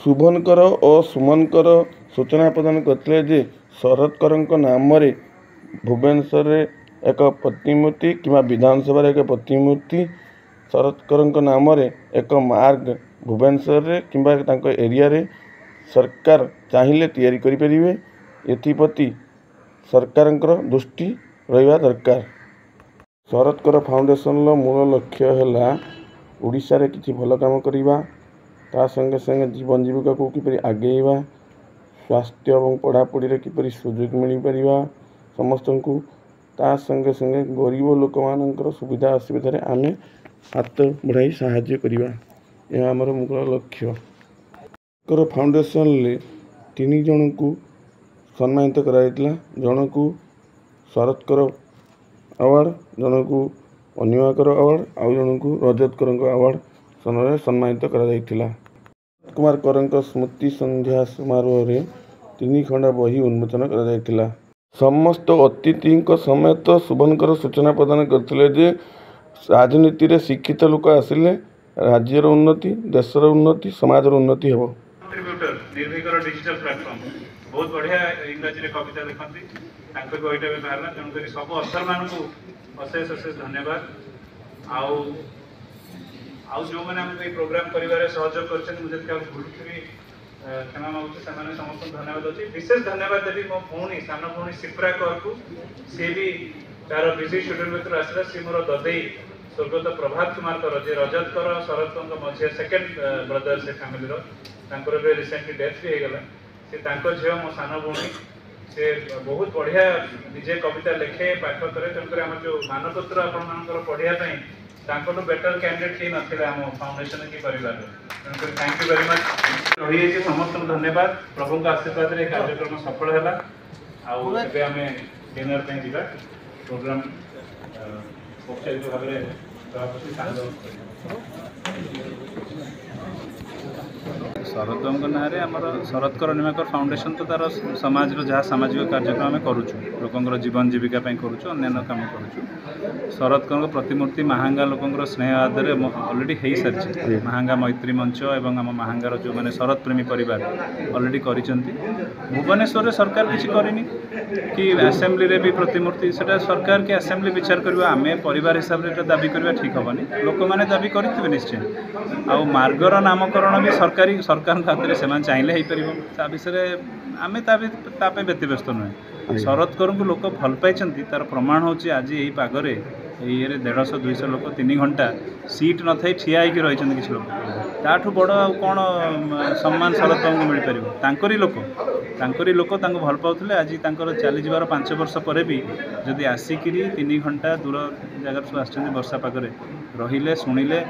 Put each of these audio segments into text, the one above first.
शुभंकर और सुमनकर सूचना प्रदान करते जे शरदकर नाम भुवनेश्वर एक प्रतिमूर्ति कि विधानसभा एक प्रतिमूर्ति शरदकर नाम एक मार्ग भुवनेश्वर कि एरिया रे सरकार चाहिए तैयारी करें एप्रति सरकार दृष्टि रहा दरकार। शरदकर फाउंडेशन मूल लक्ष्य है ओडिशा रे किसी भल काम करवा ता संगे संगे जीवन जीविका को किपरि आगेवा स्वास्थ्य और पढ़ापढ़ी किपरि सुजोग मिल पार समस्त को ता संगे संगे गरीब लोक मान सुविधा असुविधा आम हाथ बढ़ाई साहाय्य करवा यह आमर मूल लक्ष्य। फाउंडेशन ले 3 जन को सम्मानित कराइला जन को शरदकर अवार्ड जन को अनिमाकर अवार्ड आउ जन को रजतकर अवार्ड सन सम्मानित करा कुमार कर स्मृति संध्या समारोह रे 3 खंड बही उन्मोचन करा समस्त अतिथि समेत शुभंकर सूचना प्रदान करते जे राजनीति रे शिक्षित लोक आसिले राज्यर उन्नति देशर उन्नति समाजर उन्नति हेबो। निर्भीकर डिजिटल प्लेटफॉर्म बहुत बढ़िया इंग्राजी रे कविता लिखती तांको कविता भी बाहरला तेणुक सब अफसर मान अशेष अशेष धन्यवाद आउ जो मैंने आम प्रोग्राम कर सहयोग कर मुझे भूल क्षमा मांगुची से समस्त धन्यवाद अच्छी विशेष धन्यवाद देवी मो भौणी सान भौणी सिप्रा कर को सी भी तार बिजी शेड्यूल भर आसला सी मोर ददे स्वर्गत प्रभात कुमार कर जे रजत कर शरद मझे सेकेंड ब्रदर से फैमिली रिसेंटली डेथ भी होगला से झील मो सान भौणी से बहुत बढ़िया निजे कविता लिखे पाठ करे तेणुक आम जो मानपत्र आपण पढ़ाई बेटर कैंडिडेट कहीं ना आम फाउंडेशन की परिवार तेणुक थैंक यू वेरी मच रही समस्त धन्यवाद प्रभु आशीर्वाद रे कार्यक्रम सफल है आम डिनर पे जा प्रोग्राम औपचारिक भाव शरद ना शरदकर निमाकर फाउंडेशन तो तार समाज जहाँ सामाजिक कार्यक्रम आम करुचु लोकंर जीवन जीविका करुचु अन्य काम करुचु शरदकर प्रतिमूर्ति महांगा लोकंर स्नेह आदर अलरेडी हो सारी महांगा मैत्री मंच एवं आम महांगार जो मैंने शरद प्रेमी परिवार अलरेडी करिसेंती भुवनेश्वर सरकार किसी करनी कि आसेम्बली रे भी प्रतिमूर्ति सेटा सरकार के आसेम्बली विचार करवा आम परिवार हिसाब से दाबी करवा ठीक हेनी लोक मैंने दाबी करेंगे निश्चय आ मार्गर नामकरण भी सरकारी सरकार हाथ में चाहिए हो पार विषय आम तापे व्यतिव्यस्त नुहे शरदकर को लोक भल पाई तार प्रमाण होची आज यही पागरे ये 150-200 लोक 3 घंटा सीट न थी ठिया होकर रही किसी लोक ताठू बड़ कौन सम्मान शरद बाबू मिल पार तांकरी लोक भल पाते आज चली जावर 5 वर्ष पर भी जदि आसिक 3 घंटा दूर जगार सब आस वर्षा पागरे रहिले शुणिले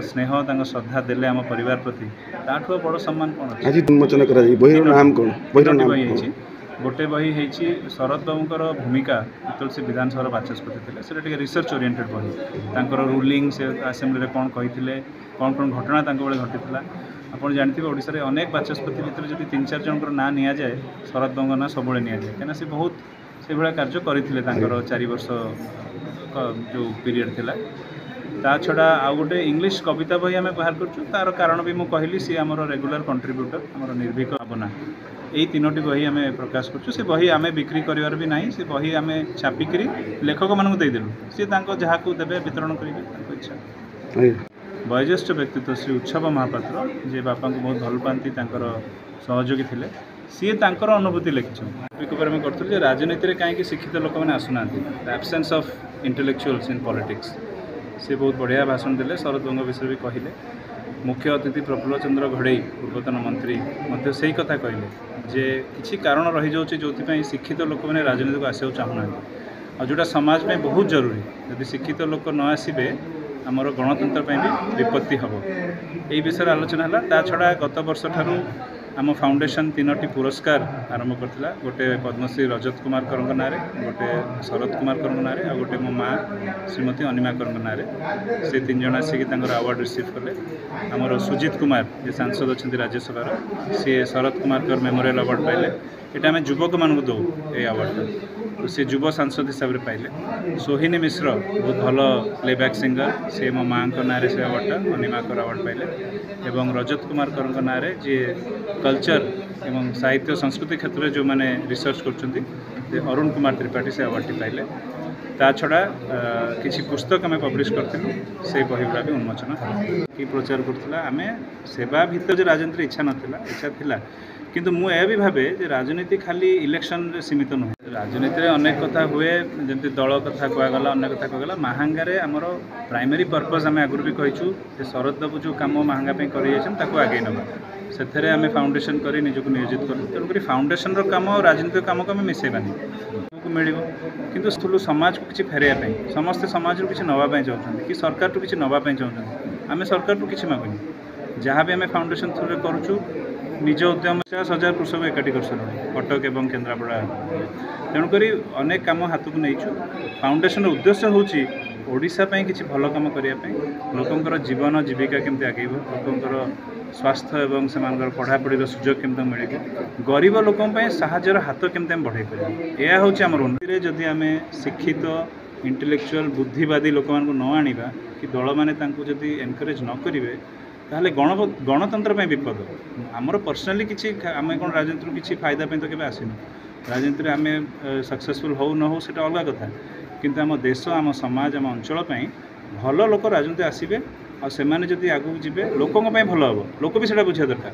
स्नेह श्रद्धा देले आम परिवार प्रति ताठू बड़ सम्मान कौन आज उन्मोचन बही गोटे बही होती शरद बाबूर भूमिका तुलसी विधानसभा बाचस्पति थे से रिसर्च ओरिएंटेड बही रूलिंग से आसेम्बली कौन कही कौन कौन घटना बेले घटी आप जानते हैं ओडिशा रे अनेक बाचस्पति भितर जब 3-4 जन ना नि जाए शरद बाबू ना सब नि जाए कहीं से बहुत से भाया कार्य करते 4 वर्ष जो पीरियड थिला ता छड़ा आउ गोटे इंग्लिश कविता बही आम बाहर करूँ तार कारण भी मुझे कहली सी आम रेगुलर कंट्रीब्यूटर आम निर्भीक भावना यही 3टी बही आम प्रकाश करूँ से बही आम बिक्री कर भी ना से बही आम छापिक लेखक मानू देदेलु सी जहाँ को देवे वितरण करेंगे इच्छा। वयोज्येष्ठ व्यक्तित्व श्री उत्सव महापात्र जे बापा को बहुत भल पाती सहयोगी थे सी अनुभूति लिखिं करूँ राजनीति में कहीं शिक्षित लोक मैंने आसुना absence of intellectuals in politics से बहुत बढ़िया भाषण देले शरद बाबू विषय भी कहले मुख्य अतिथि प्रफुल्ल चंद्र घड़ई पूर्वतन मंत्री मध्य से कथा कहले जे किसी कारण रही जाऊँगी जो शिक्षित लोक मैंने राजनीति को आसवा चाहूना और जोटा समाज में बहुत जरूरी यदि शिक्षित लोक न आसबे आमर गणतंत्र भी विपत्ति हम यही विषय आलोचना है ता छड़ा गत वर्ष ठारू आम फाउंडेशन 3टी पुरस्कार आरंभ करथिला गोटे पद्मश्री रजत कुमार कर ना गोटे शरद कुमार कर ना आ गोटे मो माँ श्रीमती अनिमा कर ना से 3 जन आसिक अवार्ड रिसीव कले आमर सुजित कुमार जे सांसद अच्छा राज्यसभा सी शरद कुमार कर मेमोरियल अवार्ड पाइले এটা आम युवक मानक दौ ये अवार्डटा तो सी युव सांसद हिसाब से पाइले सोहिनी मिश्र बहुत भल प्लेबैक सिंगर सी मो माँ ना से अवार्डटा अनिमाकर अवार्ड पाइले एवं रजत कुमार कर ना जी कल्चर एवं साहित्य संस्कृति क्षेत्र में जो मैंने रिसर्च कर अरुण कुमार त्रिपाठी से अवार्ड पाइले ता छड़ा किसी पुस्तक आम पब्लिश करूँ से बही गुड़ा भी उन्मोचन कि प्रचार करूला आम सेवा भीतर राजनीति इच्छा नाला इच्छा थिला किंतु मु भी भावे राजनीति खाली इलेक्शन रे सीमित नुहे राजनीति रे अनेक कथा हुए जमी दल कथा कहगला अनेक कथा कहगला महांगारे आमर प्राइमरी पर्पज आम आगुरी भी कहीचु शरद बाबू जो कम महांगा ताको आगे नवा से आम फाउंडेशन कर निजक नियोजित करूँ तेणुक फाउंडेशन कम और राजनीतिक कम को आम मिसेबानी मिल कि स्थूल समाज को किसी फेरैया समस्ते समाज किसी नवाई चाहते कि सरकार टू किसी नवाई चाहते आम सरकार टू किसी मागुनी जहाँ भी आम फाउंडेशन थ्रू करुचु निज उद्यम 50,000 कृषक एकाठी कर कटक एवं केन्द्रापड़ा तेणुक अनेक कम हाथ को नहीं फाउंडेशन उद्देश्य होची ओडिशा पई किसी भल कम करने लोकंर जीवन जीविका केमती आगेब लोकंर स्वास्थ्य एवं से पढ़ापढ़ी सुजोग केमती मिले गरीब लोकों साहाय्यर हाथ केमती आम बढ़ाई पार यह हूँ आम उन्नति जदि आम शिक्षित इंटेलेक्चुअल बुद्धिवादी लोक मानक न आनिबा कि दल मैंने जदि एनकरेज न करेंगे ताहले गणतंत्र में विपद आमर पर्सनाली किसी आम कौन राजनीति किसी फायदा तो केवे आसीनु राजनीति आम सक्सेसफुल हो न हो सेटा अलग कथा किंतु आम देश आम समाज आम अंचल भल लोक राजनीति आसबे आ से जदि आगू जी लोकों भल हम लोक भी बुझा दरकार